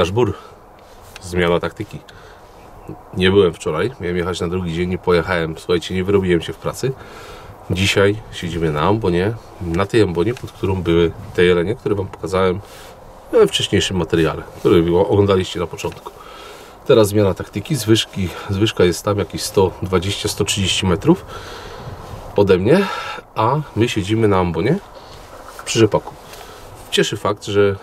Nasz bór. Zmiana taktyki. Nie byłem wczoraj, miałem jechać na drugi dzień, nie pojechałem. Słuchajcie, nie wyrobiłem się w pracy. Dzisiaj siedzimy na ambonie, na tej ambonie, pod którą były te jelenie, które Wam pokazałem we wcześniejszym materiale, który oglądaliście na początku. Teraz zmiana taktyki, zwyżka jest tam jakieś 120-130 metrów ode mnie, a my siedzimy na ambonie przy rzepaku. Cieszy fakt, że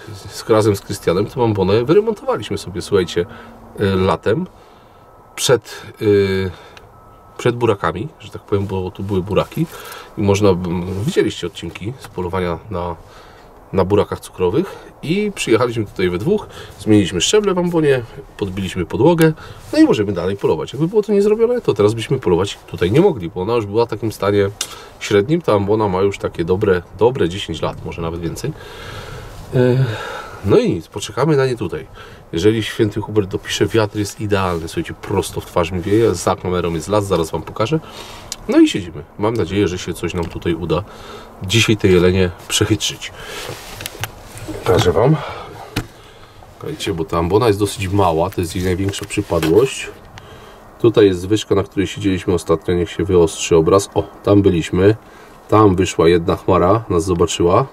razem z Krystianem tę ambonę wyremontowaliśmy sobie, słuchajcie, latem przed burakami, że tak powiem, bo tu były buraki i można, widzieliście odcinki z polowania na burakach cukrowych i przyjechaliśmy tutaj we dwóch, zmieniliśmy szczeble w ambonie, podbiliśmy podłogę, no i możemy dalej polować. Jakby było to nie zrobione, to teraz byśmy polować tutaj nie mogli, bo ona już była w takim stanie średnim. Ta ambona ma już takie dobre 10 lat, może nawet więcej. No i nic, poczekamy na nie tutaj. Jeżeli święty Hubert dopisze, wiatr jest idealny, słuchajcie, prosto w twarz mi wieje, za kamerą jest las, zaraz Wam pokażę. No i siedzimy. Mam nadzieję, że się coś nam tutaj uda dzisiaj te jelenie przechytrzyć. Pokażę Wam. Słuchajcie, bo ta ambona jest dosyć mała, to jest jej największa przypadłość. Tutaj jest zwyżka, na której siedzieliśmy ostatnio, niech się wyostrzy obraz. O, tam byliśmy. Tam wyszła jedna chmara, nas zobaczyła.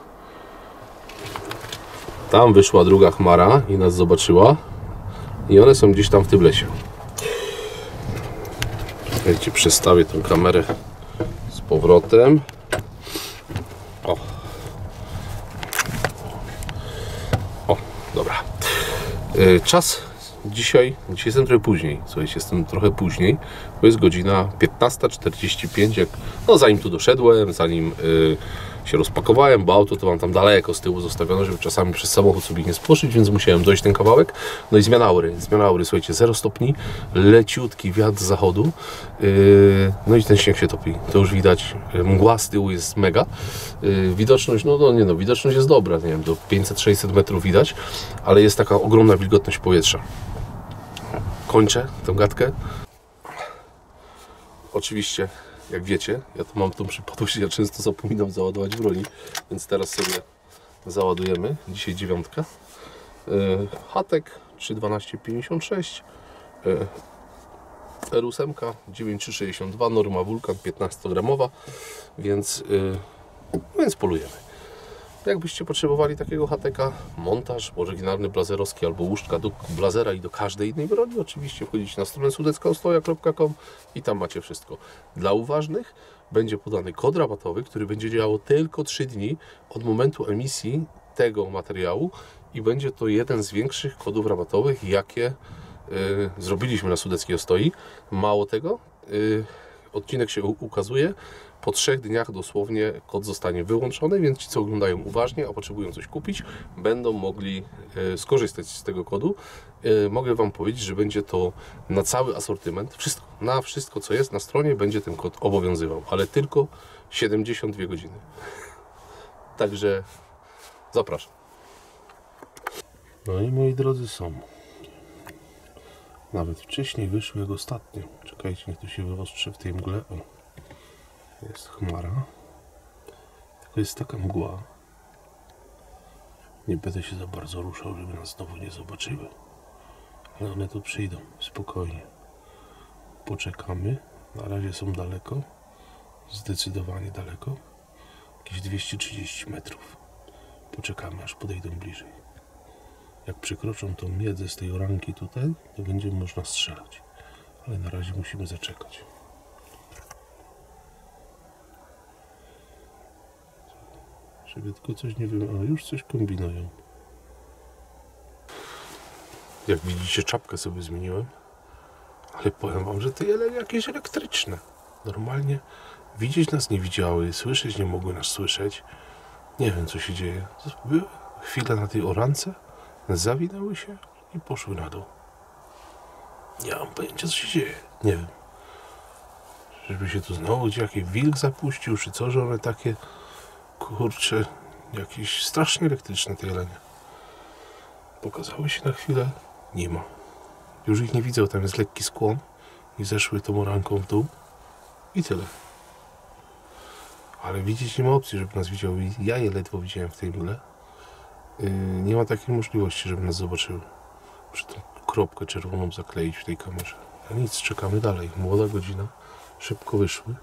Tam wyszła druga chmara i nas zobaczyła. I one są gdzieś tam w tym lesie. Słuchajcie, przestawię tę kamerę z powrotem. O, dobra. Czas dzisiaj jestem trochę później. Słuchajcie, jestem trochę później, bo jest godzina 15:45. No, zanim tu doszedłem, zanim się rozpakowałem, bo auto to mam tam daleko z tyłu zostawione, żeby czasami przez samochód sobie nie spłoszyć, więc musiałem dojść ten kawałek. No i zmiana aury, słuchajcie, 0 stopni, leciutki wiatr z zachodu, no i ten śnieg się topi, to już widać, mgła z tyłu jest mega, widoczność, widoczność jest dobra, nie wiem, do 500-600 metrów widać, ale jest taka ogromna wilgotność powietrza. Kończę tę gadkę. Oczywiście, jak wiecie, ja tu mam tą przypadłość, ja często zapominam załadować broni, więc teraz sobie załadujemy. Dzisiaj 9. Hatek 31256, R8 9362, norma Vulcan 15-gramowa, więc polujemy. Jakbyście potrzebowali takiego hateka, montaż oryginalny blazerowski albo łuszczka do blazera i do każdej innej broni, oczywiście wchodzicie na stronę sudeckaostoja.com i tam macie wszystko. Dla uważnych będzie podany kod rabatowy, który będzie działał tylko 3 dni od momentu emisji tego materiału i będzie to jeden z większych kodów rabatowych, jakie zrobiliśmy na Sudeckiej Ostoi. Mało tego, odcinek się ukazuje. Po 3 dniach dosłownie kod zostanie wyłączony, więc ci, co oglądają uważnie, a potrzebują coś kupić, będą mogli skorzystać z tego kodu. Mogę Wam powiedzieć, że będzie to na cały asortyment, na wszystko, co jest na stronie, będzie ten kod obowiązywał, ale tylko 72 godziny. Także zapraszam. No i moi drodzy, są. Nawet wcześniej wyszły jak ostatnio. Czekajcie, niech tu się wyostrzy w tej mgle. O. Jest chmara. Tylko jest taka mgła. Nie będę się za bardzo ruszał, żeby nas znowu nie zobaczyły. Ale one tu przyjdą. Spokojnie. Poczekamy. Na razie są daleko. Zdecydowanie daleko. Jakieś 230 metrów. Poczekamy, aż podejdą bliżej. Jak przekroczą tą miedzę z tej oranki tutaj, to będzie można strzelać. Ale na razie musimy zaczekać. Żeby tylko coś nie wiem, ale już coś kombinują. Jak widzicie, czapkę sobie zmieniłem, ale powiem Wam, że te jelenie jakieś elektryczne. Normalnie widzieć nas nie widziały, słyszeć nie mogły nas słyszeć. Nie wiem, co się dzieje. Były chwilę na tej orance, zawinęły się i poszły na dół. Nie mam pojęcia, co się dzieje. Nie wiem. Żeby się tu znowu gdzie jakiś wilk zapuścił, czy co, że one takie... Kurczę, jakieś strasznie elektryczne te jelenie. Pokazały się na chwilę, nie ma. Już ich nie widzę, tam jest lekki skłon i zeszły tą oranką w dół i tyle. Ale widzieć nie ma opcji, żeby nas widziały. Ja je ledwo widziałem w tej mgle. Nie ma takiej możliwości, żeby nas zobaczyły. przy tym kropkę czerwoną zakleić w tej kamerze. A nic, czekamy dalej. Młoda godzina. Szybko wyszły,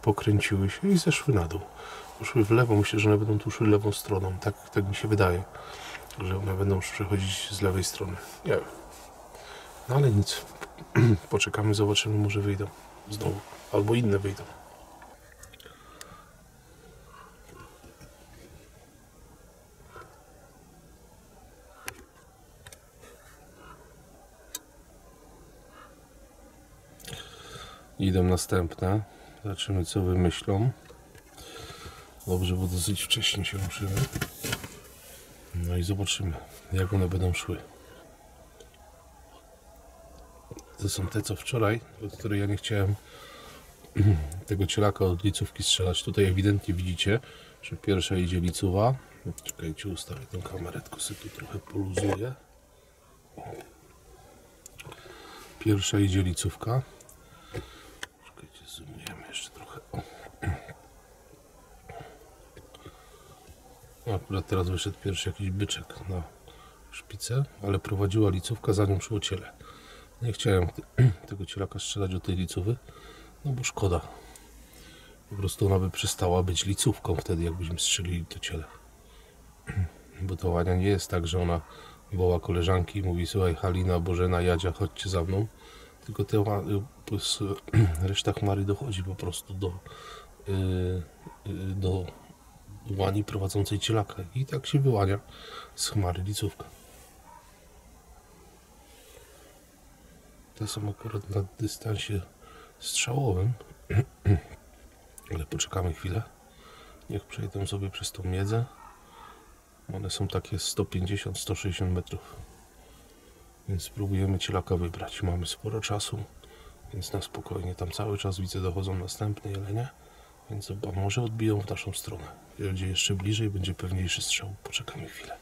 pokręciły się i zeszły na dół. Poszły w lewo, myślę, że one będą tu szły lewą stroną. Tak mi się wydaje, że one będą przechodzić z lewej strony. Nie wiem. No ale nic. Poczekamy, zobaczymy, może wyjdą znowu. Albo inne wyjdą. Idą następne. Zobaczymy, co wymyślą. Dobrze, bo dosyć wcześnie się ruszymy. No i zobaczymy, jak one będą szły. To są te, co wczoraj, od której ja nie chciałem tego cielaka od licówki strzelać. Tutaj ewidentnie widzicie, że pierwsza idzie licowa. Czekajcie, ustawię tę kamerę, tylko sobie tu trochę poluzuję. Pierwsza idzie licówka. Czekajcie, zoomujemy jeszcze trochę. Akurat teraz wyszedł pierwszy jakiś byczek na szpicę, ale prowadziła licówka, za nią szło ciele. Nie chciałem tego cielaka strzelać do tej licowy, no bo szkoda. Po prostu ona by przestała być licówką wtedy, jakbyśmy strzelili to ciele. Bo to Wania nie jest tak, że ona woła koleżanki i mówi: słuchaj, Halina, Bożena, Jadzia, chodźcie za mną. Tylko reszta chmary dochodzi po prostu do Wani prowadzącej cielaka. I tak się wyłania z chmary licówka. Te są akurat na dystansie strzałowym. Ale poczekamy chwilę. Niech przejdą sobie przez tą miedzę. One są takie 150-160 metrów. Więc spróbujemy cielaka wybrać. Mamy sporo czasu, więc na spokojnie. Tam cały czas widzę, dochodzą następne jelenie. Więc może odbiją w naszą stronę. Będzie jeszcze bliżej, będzie pewniejszy strzał. Poczekamy chwilę.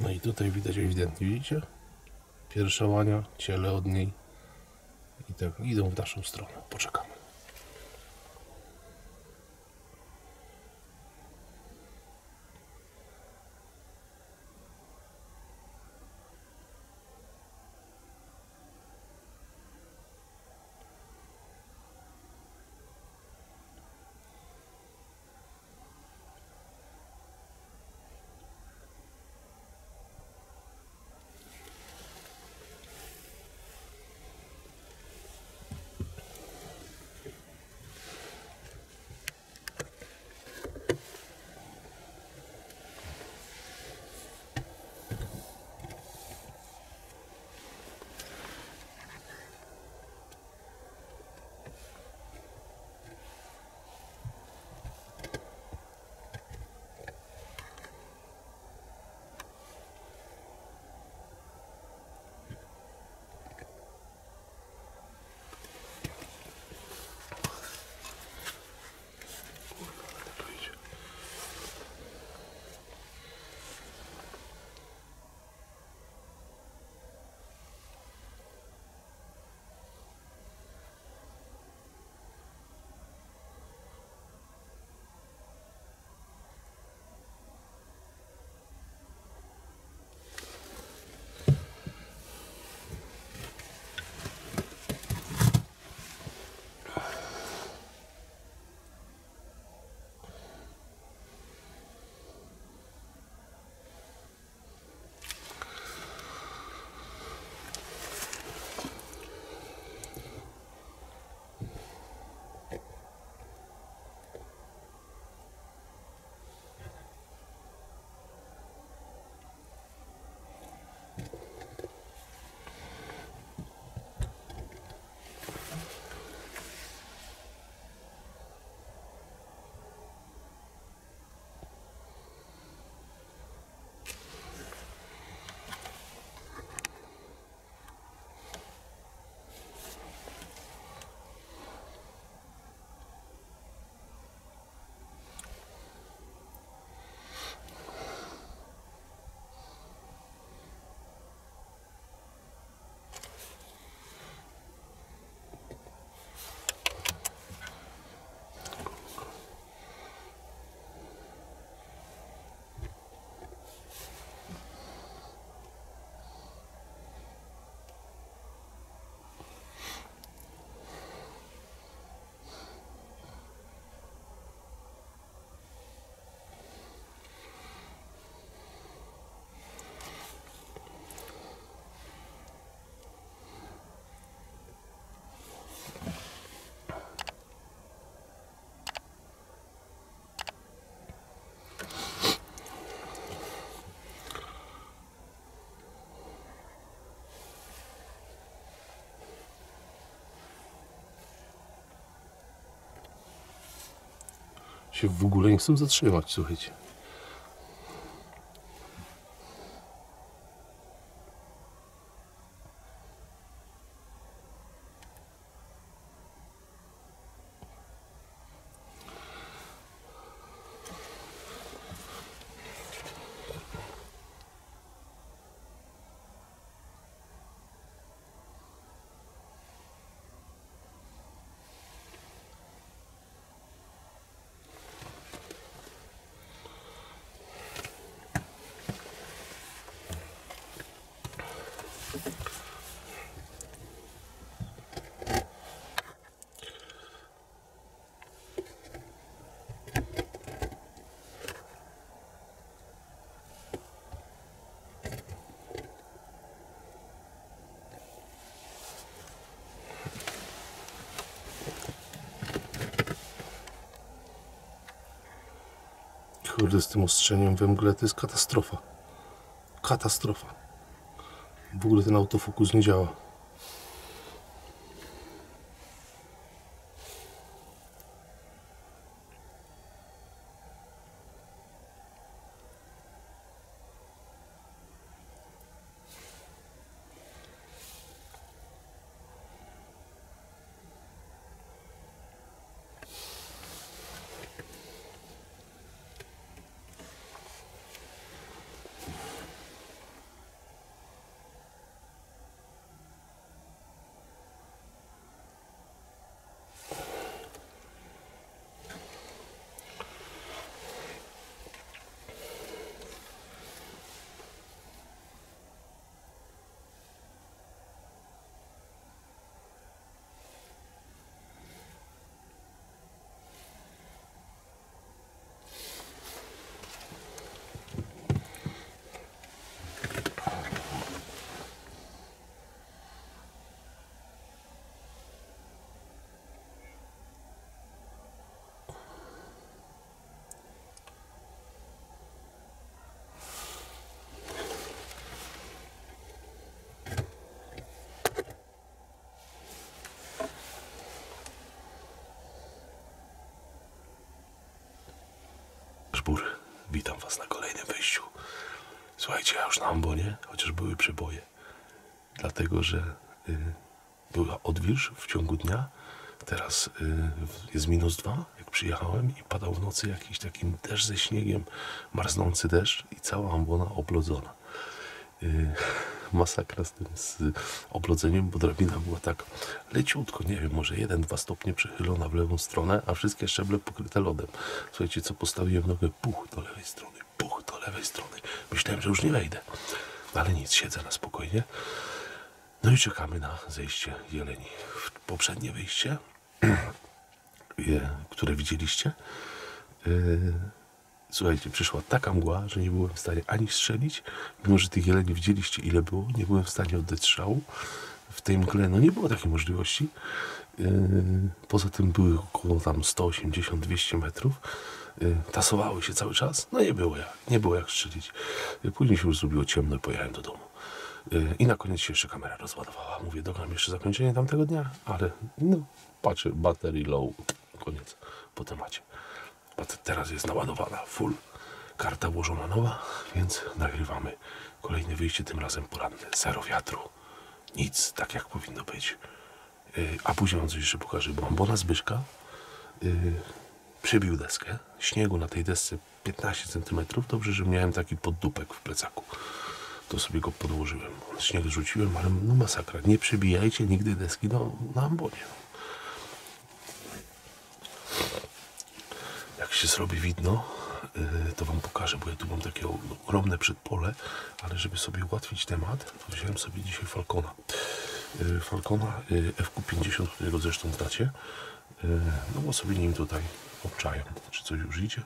No i tutaj widać ewidentnie, widzicie? Pierwsza Wania, ciele od niej i tak idą w naszą stronę. Poczekamy. się w ogóle nie chcą zatrzymać, słuchajcie. Kurde, z tym ostrzeniem we mgle to jest katastrofa. Katastrofa. W ogóle ten autofokus nie działa. Szbur, witam Was na kolejnym wyjściu. Słuchajcie, ja już na ambonie, chociaż były przeboje, dlatego że była odwilż w ciągu dnia. Teraz jest -2, jak przyjechałem, i padał w nocy jakiś taki deszcz ze śniegiem, marznący deszcz i cała ambona oblodzona. Masakra z oblodzeniem, bo drabina była tak leciutko, nie wiem, może 1-2 stopnie przechylona w lewą stronę, a wszystkie szczeble pokryte lodem. Słuchajcie, co postawiłem nogę, puch do lewej strony, puch do lewej strony. Myślałem, że już nie wejdę, ale nic, siedzę na spokojnie. No i czekamy na zejście jeleni. Poprzednie wyjście, które widzieliście, słuchajcie, przyszła taka mgła, że nie byłem w stanie ani strzelić, mimo że tych jeleni widzieliście ile było, nie byłem w stanie oddać strzału. W tej mgle no nie było takiej możliwości. Poza tym były około tam 180-200 metrów. Tasowały się cały czas, no nie było jak strzelić. Później się już zrobiło ciemno i pojechałem do domu. I na koniec się jeszcze kamera rozładowała. Mówię, dogram jeszcze zakończenie tamtego dnia, ale no, patrzę, battery low, koniec po temacie. Teraz jest naładowana full, karta włożona nowa, więc nagrywamy kolejne wyjście, tym razem poranne. Zero wiatru, nic, tak jak powinno być. A później wam coś jeszcze pokażę, bo ambona Zbyszka przybił deskę, śniegu na tej desce 15 cm, dobrze, że miałem taki poddupek w plecaku. To sobie go podłożyłem, śnieg rzuciłem, ale no masakra, nie przebijajcie nigdy deski na ambonie. Jak się zrobi widno, to wam pokażę, bo ja tu mam takie ogromne przedpole, ale żeby sobie ułatwić temat, to wziąłem sobie dzisiaj Falcona. Falcona FQ50, którego zresztą znacie, no bo sobie nim tutaj obczają. Czy coś już idzie?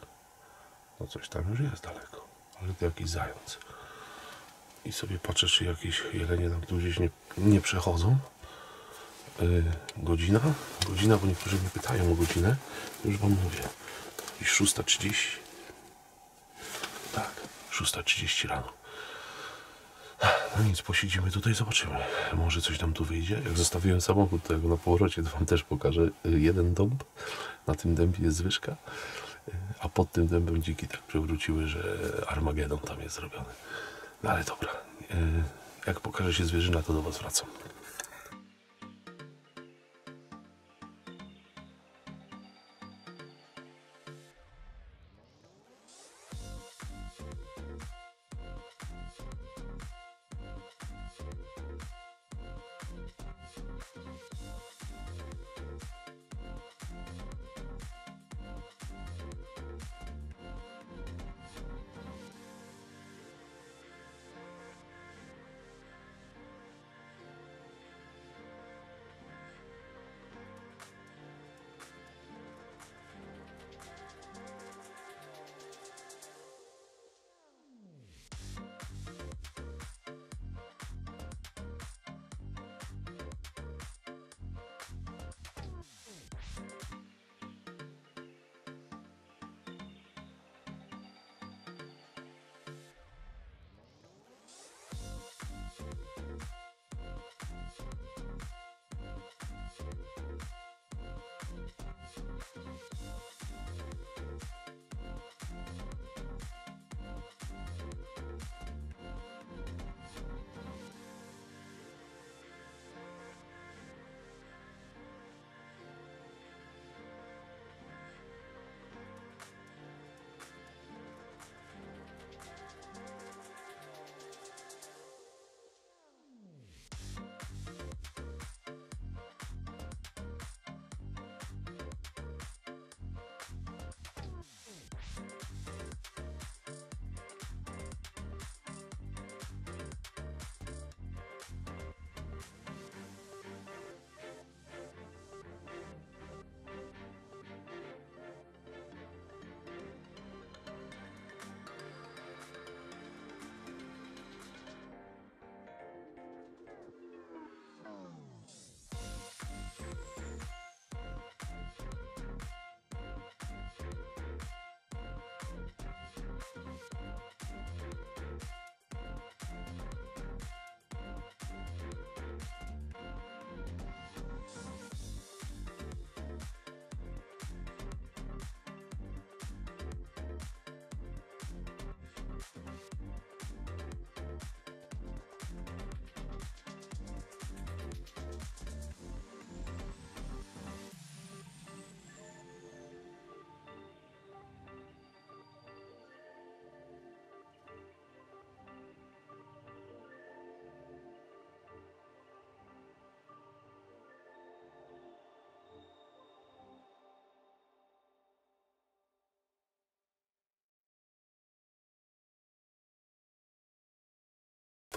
No coś tam już jest daleko, ale to jakiś zając. I sobie patrzę, czy jakieś jelenie tam tu gdzieś nie przechodzą. Godzina, bo niektórzy mnie pytają o godzinę, już wam mówię. I 6:30. Tak, 6:30 rano. No nic, posiedzimy tutaj, zobaczymy. Może coś tam tu wyjdzie. Jak zostawiłem samochód, to jak na powrocie, to wam też pokażę. Jeden dąb. Na tym dębie jest Zbyszka. A pod tym dębem dziki tak przewróciły, że Armagedon tam jest zrobiony. No ale dobra, jak pokaże się zwierzyna, to do Was wracam.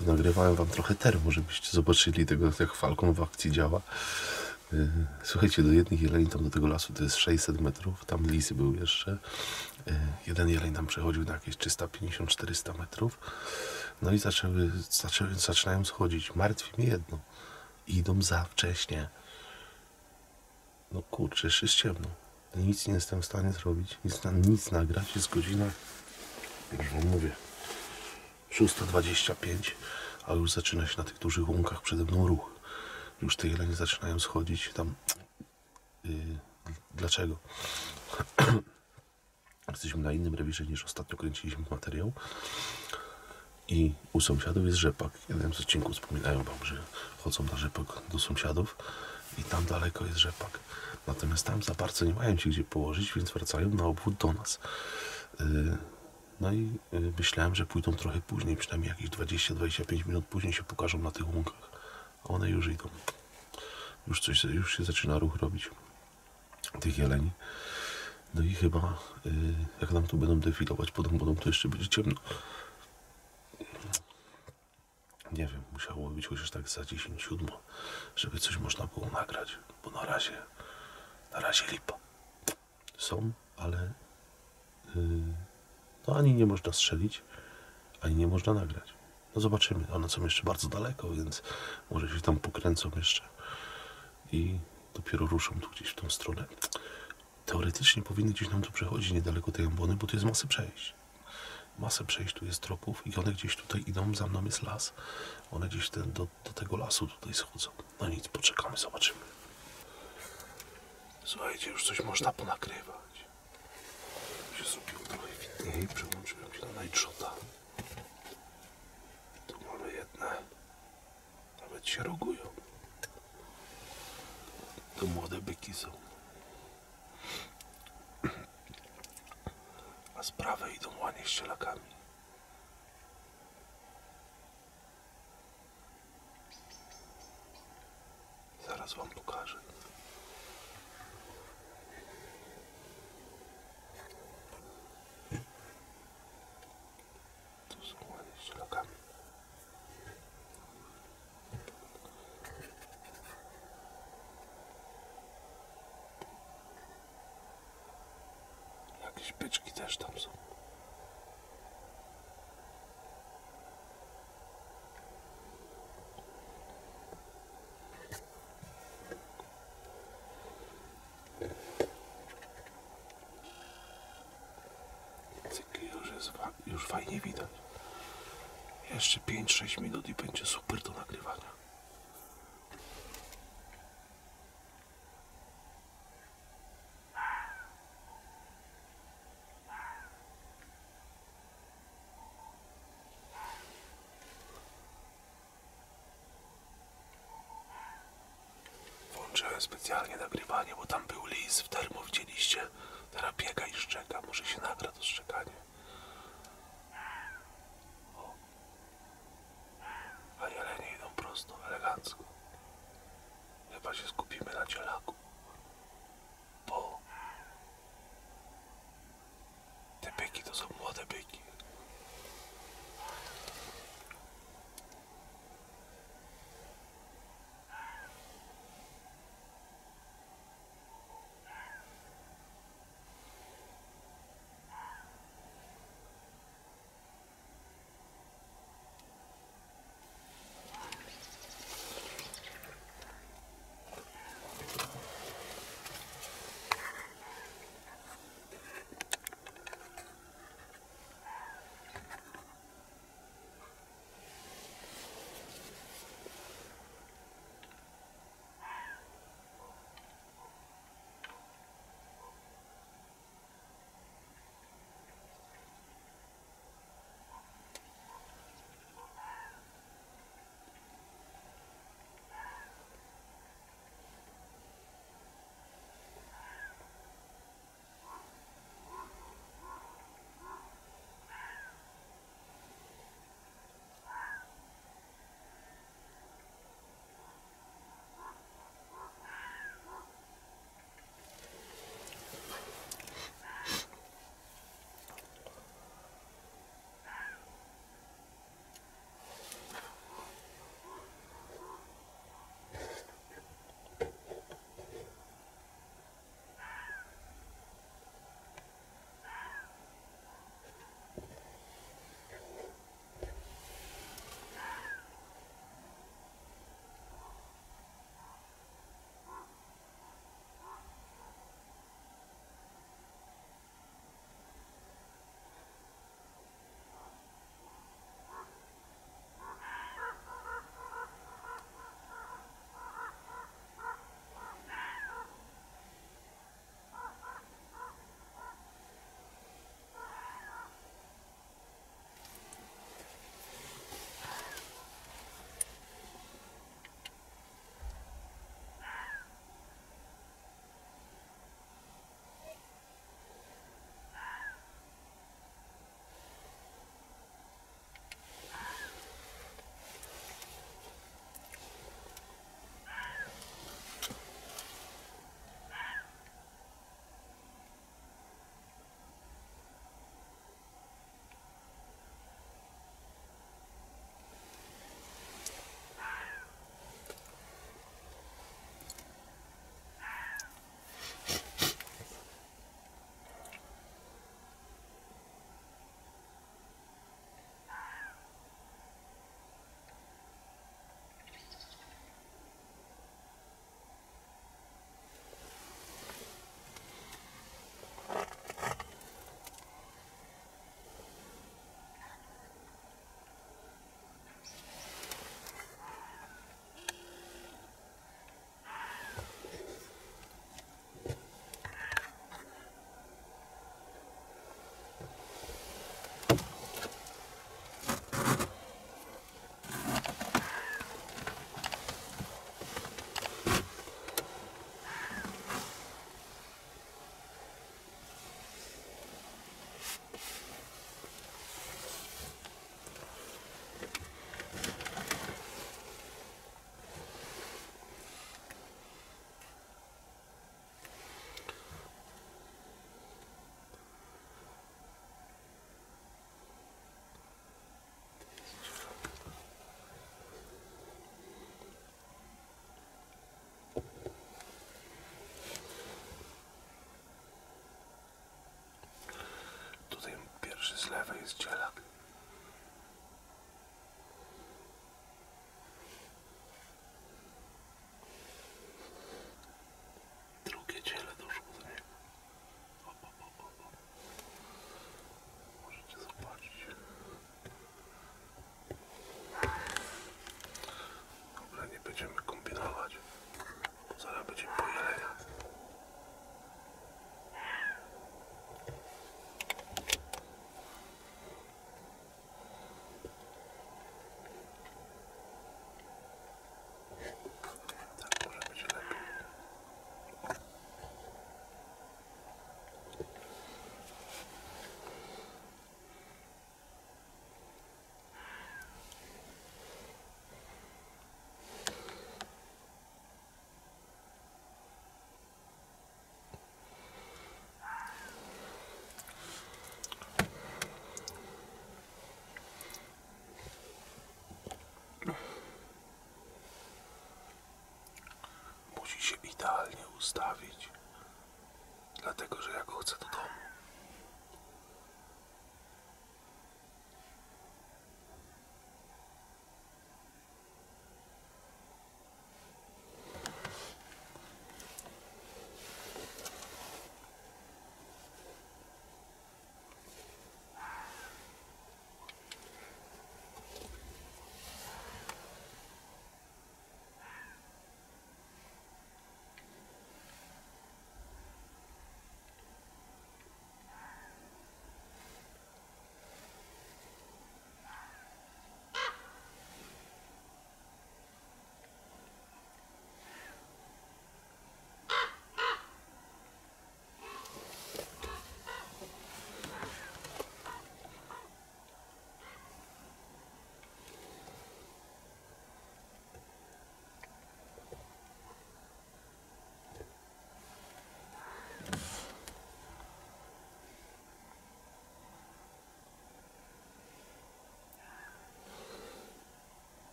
Nagrywałem Wam trochę termo, żebyście zobaczyli tego, jak Falcon w akcji działa. Słuchajcie, do jednych jeleni tam do tego lasu to jest 600 metrów, tam lisy były jeszcze. Jeden jeleń tam przechodził na jakieś 350-400 metrów. No i zaczynają schodzić. Martwi mnie jedno. Idą za wcześnie. No kurczę, jeszcze jest ciemno. Nic nie jestem w stanie zrobić, nic nagrać. Jest godzina, już Wam mówię, 6:25, a już zaczyna się na tych dużych łąkach przede mną ruch. Już te jelenie zaczynają schodzić tam. Dlaczego? Jesteśmy na innym rewirze niż ostatnio kręciliśmy materiał. I u sąsiadów jest rzepak. W jednym z odcinków wspominają Wam, że chodzą na rzepak do sąsiadów i tam daleko jest rzepak. Natomiast tam za bardzo nie mają się gdzie położyć, więc wracają na obwód do nas. No i myślałem, że pójdą trochę później, przynajmniej jakieś 20-25 minut później się pokażą na tych łąkach. A one już idą. Już się zaczyna ruch robić tych jeleni. No i chyba jak nam tu będą defilować pod wodą, to jeszcze będzie ciemno. Nie wiem, musiało być chociaż tak za 10:07, żeby coś można było nagrać, bo na razie lipa. Są, ale no ani nie można strzelić, ani nie można nagrać. No zobaczymy, one są jeszcze bardzo daleko, więc może się tam pokręcą jeszcze i dopiero ruszą tu gdzieś w tą stronę. Teoretycznie powinny gdzieś nam tu przechodzić niedaleko tej ambony, bo tu jest masę przejść. Masę przejść, tu jest tropów i one gdzieś tutaj idą, za mną jest las. One gdzieś do tego lasu tutaj schodzą. No nic, poczekamy, zobaczymy. Słuchajcie, już coś można ponakrywać. się zrobiło trochę widniej. Przełączyłem się na Night Shota. Tu mamy jedne. Nawet się rogują. To młode byki są. A z prawej idą łanie z cielakami. Zaraz wam pokażę. Tu są łanie z cielakami. Jakieś byczki też tam są. Cyki już fajnie widać. Jeszcze 5-6 minut i będzie super do nagrywania. Włączyłem specjalnie nagrywanie, bo tam był lis w termo, widzieliście? Teraz biega i szczeka, może się nagra to szczekanie. O. A jelenie idą prosto, elegancko. Chyba się skupimy na cielaku. Bo te byki to są młode byki. się idealnie ustawić, dlatego że ja go chcę do domu.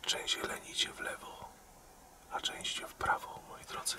Część jeleni idzie w lewo, a część idzie w prawo, moi drodzy.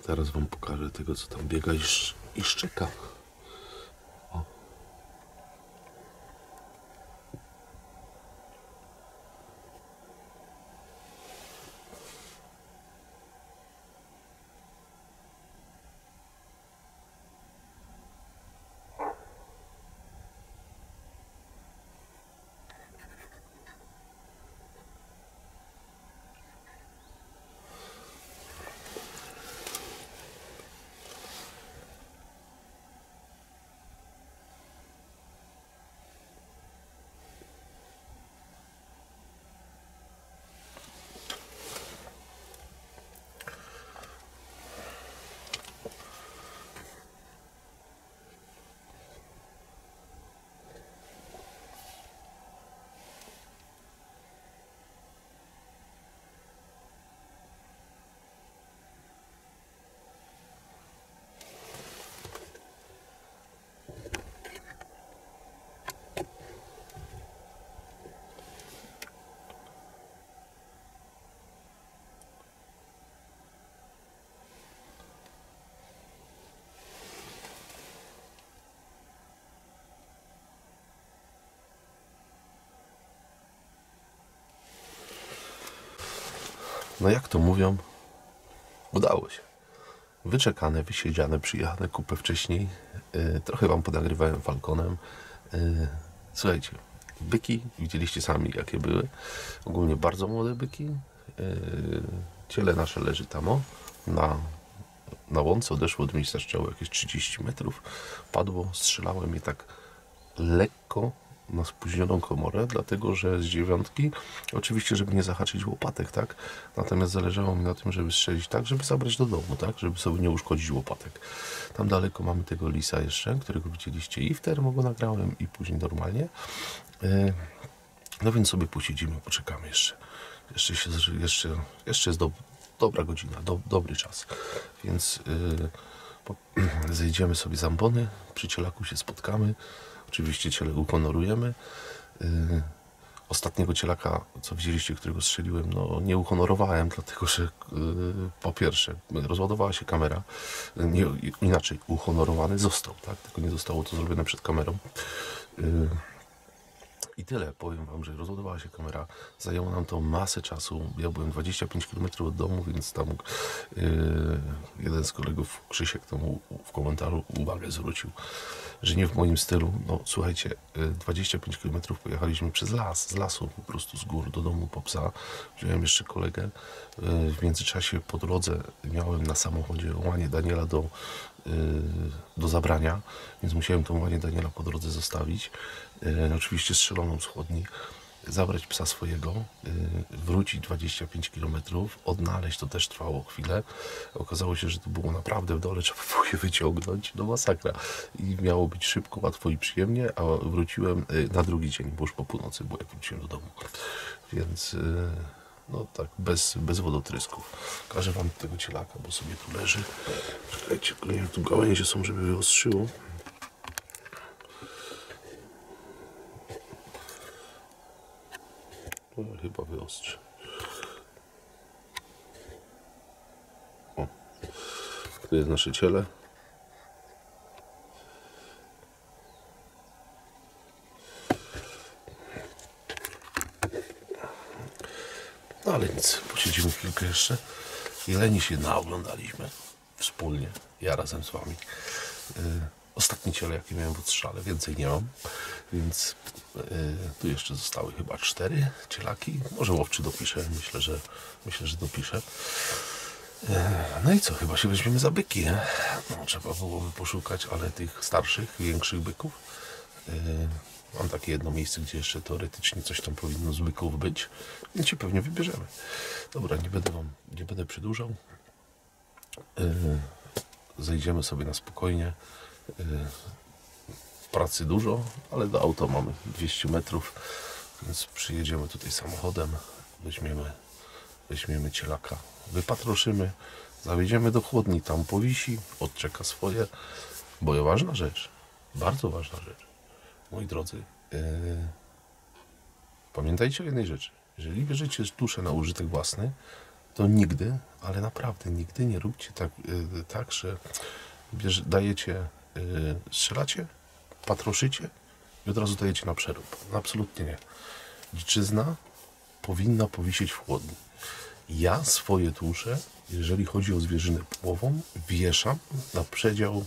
Zaraz wam pokażę tego, co tam biega i szczeka. O. No jak to mówią, udało się. Wyczekane, wysiedziane, przyjechane kupę wcześniej. Trochę wam ponagrywałem Falconem. Słuchajcie, byki, widzieliście sami jakie były. Ogólnie bardzo młode byki. Ciele nasze leży tam na łące, odeszło od miejsca strzału jakieś 30 metrów. Padło, strzelałem je tak lekko na spóźnioną komorę, dlatego że z 9, oczywiście, żeby nie zahaczyć łopatek, tak? Natomiast zależało mi na tym, żeby strzelić tak, żeby zabrać do domu, tak? Żeby sobie nie uszkodzić łopatek. Tam daleko mamy tego lisa jeszcze, którego widzieliście i w termo go nagrałem i później normalnie. No więc sobie posiedzimy, poczekamy jeszcze. Jeszcze jest dobra godzina, dobry czas. Więc zejdziemy sobie z ambony, przy cielaku się spotkamy. Oczywiście ciele uhonorujemy. Ostatniego cielaka, co widzieliście, którego strzeliłem, no nie uhonorowałem, dlatego że po pierwsze rozładowała się kamera, inaczej uhonorowany został, tak? Tylko nie zostało to zrobione przed kamerą. I tyle, powiem wam, że rozładowała się kamera, zajęło nam to masę czasu. Ja byłem 25 km od domu, więc tam jeden z kolegów, Krzysiek, temu w komentarzu uwagę zwrócił, że nie w moim stylu. No słuchajcie, 25 km pojechaliśmy przez las, z lasu, po prostu z gór do domu po psa. Wziąłem jeszcze kolegę. W międzyczasie po drodze miałem na samochodzie łanie Daniela do zabrania, więc musiałem tą łanie Daniela po drodze zostawić. Oczywiście strzeloną z chłodni, zabrać psa swojego, wrócić 25 km, odnaleźć, to też trwało chwilę. Okazało się, że to było naprawdę w dole, trzeba było je wyciągnąć, no masakra. I miało być szybko, łatwo i przyjemnie, a wróciłem na drugi dzień, bo już po północy było, jak wróciłem do domu. Więc no tak, bez wodotrysków. Pokażę wam tego cielaka, bo sobie tu leży. Czekajcie, jak tu gałęzie są, żeby wyostrzyło. No, chyba wyostrzy. O, tu jest nasze ciele. No ale nic, posiedzimy chwilkę jeszcze. Jeleni się naoglądaliśmy wspólnie, ja razem z wami. Ostatnie ciele, jakie miałem w odstrzale, więcej nie mam, więc tu jeszcze zostały chyba 4 cielaki. Może łowczy dopiszę, myślę, że dopiszę. No i co, chyba się weźmiemy za byki, nie? No, trzeba byłoby poszukać, ale tych starszych, większych byków. Mam takie jedno miejsce, gdzie jeszcze teoretycznie coś tam powinno z byków być, więc się pewnie wybierzemy. Dobra, nie będę przedłużał. Zejdziemy sobie na spokojnie. Pracy dużo, ale do auta mamy 200 metrów, więc przyjedziemy tutaj samochodem, weźmiemy cielaka, wypatroszymy, zajedziemy do chłodni, tam powisi, odczeka swoje, bo ważna rzecz, bardzo ważna rzecz, moi drodzy, pamiętajcie o jednej rzeczy, jeżeli bierzecie tuszę na użytek własny, to nigdy, ale naprawdę nigdy nie róbcie tak, że dajecie, strzelacie, patroszycie i od razu dajecie na przerób. No, absolutnie nie. Dziczyzna powinna powisieć w chłodni. Ja swoje tusze, jeżeli chodzi o zwierzynę płową, wieszam na przedział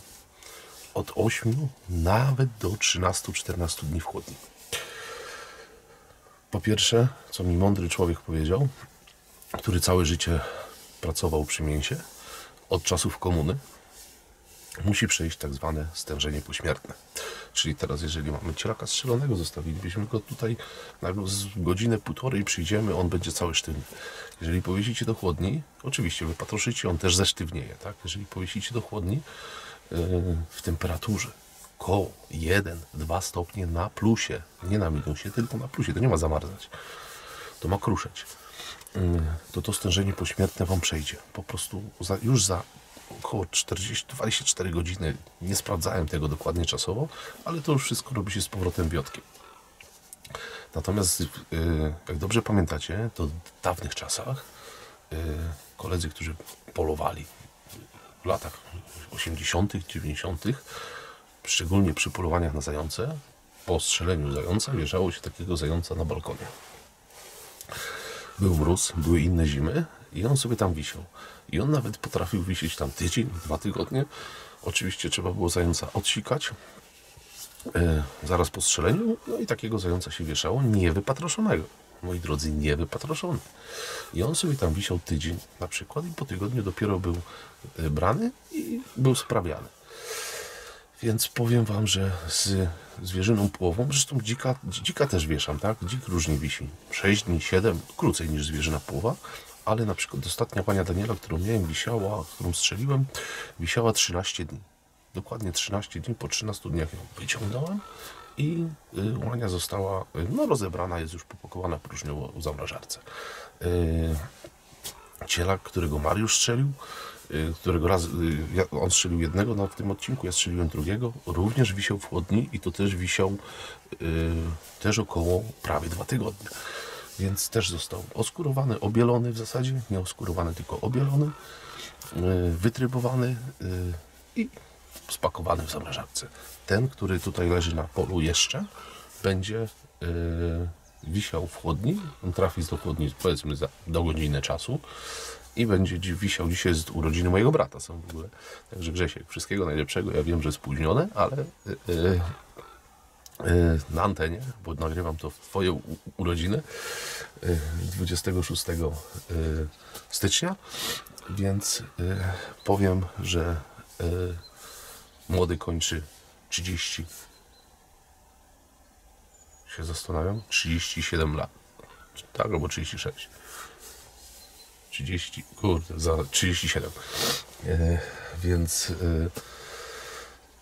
od 8 nawet do 13-14 dni w chłodni. Po pierwsze, co mi mądry człowiek powiedział, który całe życie pracował przy mięsie, od czasów komuny, musi przejść tak zwane stężenie pośmiertne. Czyli teraz, jeżeli mamy cielaka strzelonego, zostawilibyśmy go tutaj na godzinę, półtorej, przyjdziemy, on będzie cały sztywny. Jeżeli powiesicie do chłodni, oczywiście wypatroszycie, on też zesztywnieje, tak? Jeżeli powiesicie do chłodni w temperaturze koło 1-2 stopnie na plusie, nie na minusie, tylko na plusie, to nie ma zamarzać, to ma kruszeć, to stężenie pośmiertne wam przejdzie. Po prostu już za około 24 godziny, nie sprawdzałem tego dokładnie czasowo, ale to już wszystko robi się z powrotem wiotkiem. Natomiast, jak dobrze pamiętacie, to w dawnych czasach koledzy, którzy polowali w latach 80., 90., szczególnie przy polowaniach na zające, po strzeleniu zająca wjeżdżało się takiego zająca na balkonie. Był mróz, były inne zimy I on sobie tam wisiał. I on nawet potrafił wisieć tam tydzień, 2 tygodnie. Oczywiście trzeba było zająca odsikać zaraz po strzeleniu. No i takiego zająca się wieszało niewypatroszonego. Moi drodzy, niewypatroszony. I on sobie tam wisiał tydzień na przykład i po tygodniu dopiero był brany i był sprawiany. Więc powiem wam, że z zwierzyną płową, zresztą dzika też wieszam, tak? Dzik różnie wisi. 6 dni, 7, krócej niż zwierzyna płowa, ale na przykład ostatnia Pania Daniela, którą miałem, którą strzeliłem, wisiała 13 dni. Dokładnie 13 dni, po 13 dniach ją wyciągnąłem i łania została, rozebrana, jest już popakowana próżniowo w zamrażarce. Cielak, którego Mariusz strzelił, którego on strzelił jednego w tym odcinku, ja strzeliłem drugiego, również wisiał w chłodni i to też wisiał też około prawie 2 tygodnie. Więc też został oskurowany, obielony w zasadzie, nie oskurowany, tylko obielony, wytrybowany i spakowany w zamrażarce. Ten, który tutaj leży na polu jeszcze, będzie wisiał w chłodni, on trafi do chłodni powiedzmy do godziny czasu i będzie wisiał. Dzisiaj jest urodziny mojego brata są w ogóle. Także Grzesiek, wszystkiego najlepszego. Ja wiem, że spóźnione, ale na antenie, bo nagrywam to w twoje urodziny 26 stycznia, więc powiem, że młody kończy 30. Się zastanawiam, 37 lat. Tak, albo 36. 30, kurde, za 37. Więc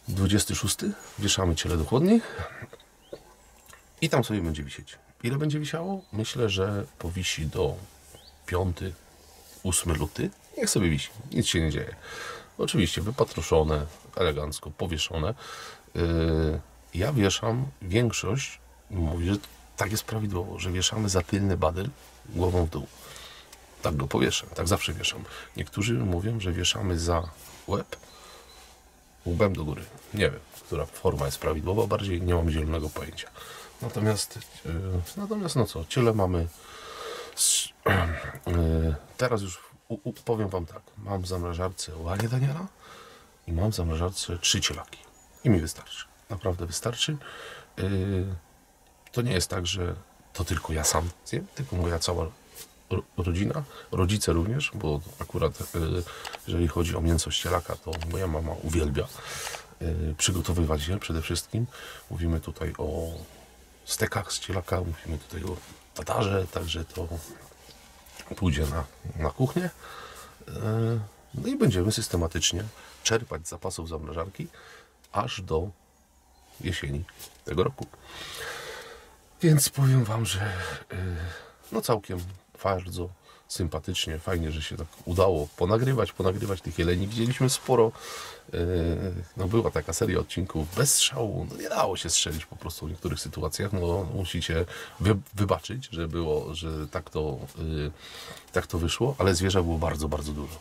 26 wieszamy ciele do chłodni i tam sobie będzie wisieć. Ile będzie wisiało? Myślę, że powisi do 5, 8 luty. Niech sobie wisi, nic się nie dzieje. Oczywiście wypatroszone, elegancko powieszone. Ja wieszam, większość mówi, że tak jest prawidłowo, że wieszamy za tylny badyl głową w dół. Tak go powieszam, tak zawsze wieszam. Niektórzy mówią, że wieszamy za łeb, łbem do góry. Nie wiem, która forma jest prawidłowa, bardziej nie mam zielonego pojęcia. Natomiast no co, ciele mamy. Teraz już powiem wam tak, mam w zamrażarce łanie Daniela i mam w zamrażarce 3 cielaki. I mi wystarczy. Naprawdę wystarczy. To nie jest tak, że to tylko ja sam zjem, tylko moja cała rodzina, rodzice również, bo akurat jeżeli chodzi o mięso z cielaka, to moja mama uwielbia przygotowywać je przede wszystkim. Mówimy tutaj o stekach z cielaka, mówimy tutaj o tatarze, także to pójdzie na kuchnię. No i będziemy systematycznie czerpać z zapasów zamrażarki aż do jesieni tego roku. Więc powiem wam, że no całkiem bardzo sympatycznie, fajnie, że się tak udało ponagrywać tych jeleni. Widzieliśmy sporo, no była taka seria odcinków bez strzału, no nie dało się strzelić po prostu w niektórych sytuacjach, no musicie wybaczyć, że było, że tak to wyszło, ale zwierza było bardzo, bardzo dużo.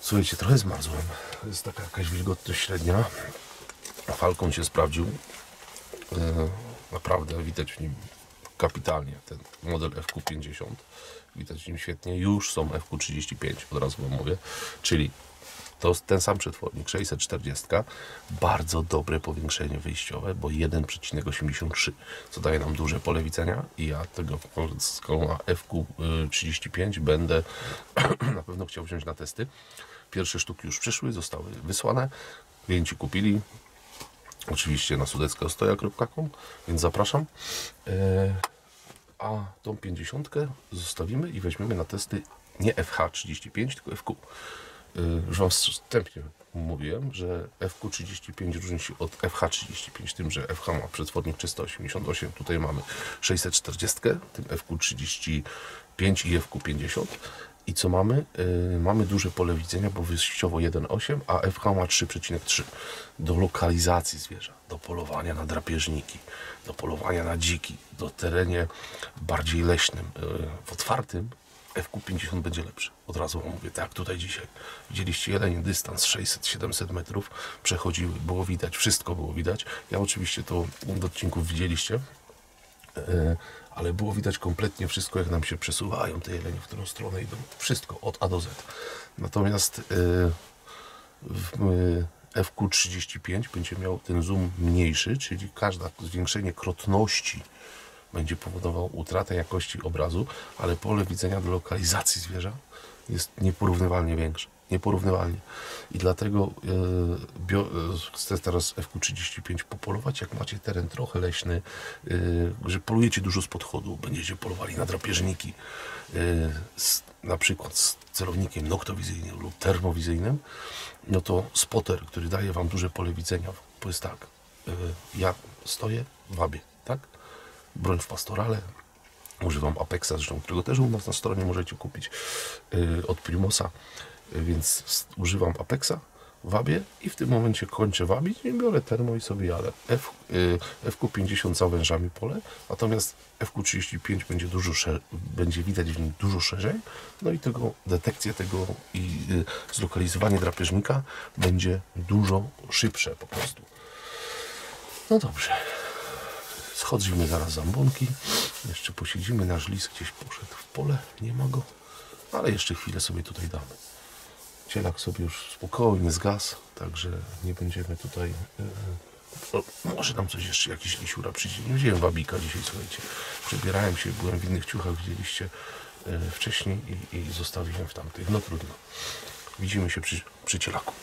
Słuchajcie, trochę zmarzłem, jest taka jakaś wilgotność średnia, falkon się sprawdził, naprawdę widać w nim kapitalnie ten model FQ50, widać w nim świetnie, już są FQ35, od razu wam mówię, czyli to ten sam przetwornik 640, bardzo dobre powiększenie wyjściowe, bo 1,83, co daje nam duże pole widzenia i ja tego FQ35 będę na pewno chciał wziąć na testy. Pierwsze sztuki już przyszły, zostały wysłane, klienci kupili, oczywiście na sudeckaostoja.com, więc zapraszam. A tą 50 zostawimy i weźmiemy na testy nie FH35, tylko FQ. Już wam wstępnie mówiłem, że FQ35 różni się od FH35 tym, że FH ma przetwornik 388, tutaj mamy 640, tym FQ35 i FQ50. I co mamy? Mamy duże pole widzenia, bo wyjściowo 1,8, a FH ma 3,3. Do lokalizacji zwierza, do polowania na drapieżniki, do polowania na dziki, do terenie bardziej leśnym. W otwartym FQ50 będzie lepszy. Od razu wam mówię, tak tutaj dzisiaj. Widzieliście jelenie, dystans 600-700 metrów przechodziły, było widać, wszystko było widać. Ja oczywiście to od odcinków widzieliście. ale było widać kompletnie wszystko, jak nam się przesuwają te jelenie, w którą stronę idą. Wszystko od A do Z. Natomiast w FQ35 będzie miał ten zoom mniejszy, czyli każde zwiększenie krotności będzie powodowało utratę jakości obrazu, ale pole widzenia do lokalizacji zwierza jest nieporównywalnie większe. Nieporównywalnie. I dlatego chcę teraz FQ35 popolować, jak macie teren trochę leśny, że polujecie dużo z podchodu, będziecie polowali na drapieżniki, na przykład z celownikiem noktowizyjnym lub termowizyjnym, no to spotter, który daje Wam duże pole widzenia, to jest tak, ja stoję, wabię, tak? Broń w pastorale, używam Apexa, zresztą, którego też u nas na stronie możecie kupić od Primosa, więc używam Apexa, wabię i w tym momencie kończę wabić i biorę termo i sobie jadę. FQ50 zawęża mi pole, natomiast FQ35 będzie będzie widać w nim dużo szerzej, no i detekcja tego i zlokalizowanie drapieżnika będzie dużo szybsze po prostu. No dobrze. Schodzimy zaraz z ambonki, jeszcze posiedzimy, nasz lis gdzieś poszedł w pole, nie ma go, ale jeszcze chwilę sobie tutaj damy. Cielak sobie już spokojnie zgasł, także nie będziemy tutaj, może nam coś jeszcze, jakiś lisiura przyjdzie. Nie wziąłem wabika dzisiaj, słuchajcie, przebierałem się, byłem w innych ciuchach, widzieliście wcześniej i zostawiłem w tamtych, no trudno. Widzimy się przy cielaku.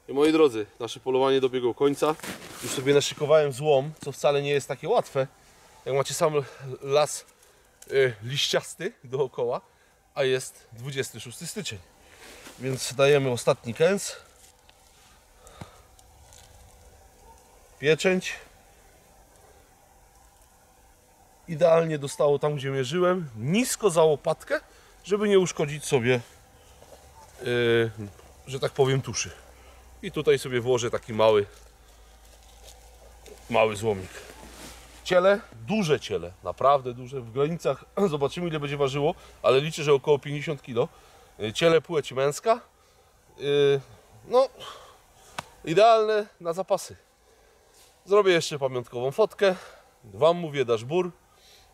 I moi drodzy, nasze polowanie dobiegło końca. Już sobie naszykowałem złom, co wcale nie jest takie łatwe. Jak macie sam las liściasty dookoła, a jest 26 styczeń. Więc dajemy ostatni kęs. Pieczęć. Idealnie dostało tam, gdzie mierzyłem. Nisko za łopatkę, żeby nie uszkodzić sobie, że tak powiem, tuszy. I tutaj sobie włożę taki mały złomik. Ciele, duże ciele, naprawdę duże. W granicach, zobaczymy ile będzie ważyło, ale liczę, że około 50 kg. Ciele płeć męska. No, idealne na zapasy. Zrobię jeszcze pamiątkową fotkę. Wam mówię, dasz bór.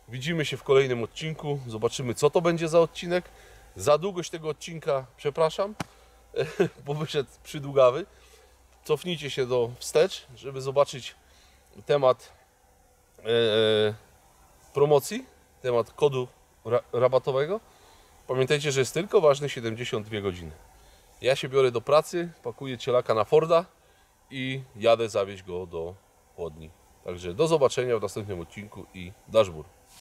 Widzimy się w kolejnym odcinku. Zobaczymy, co to będzie za odcinek. Za długość tego odcinka przepraszam, bo wyszedł przydługawy. Cofnijcie się wstecz, żeby zobaczyć temat promocji, temat kodu rabatowego. Pamiętajcie, że jest tylko ważny 72 godziny. Ja się biorę do pracy, pakuję cielaka na Forda i jadę zawieźć go do chłodni. Także do zobaczenia w następnym odcinku i dasz bór.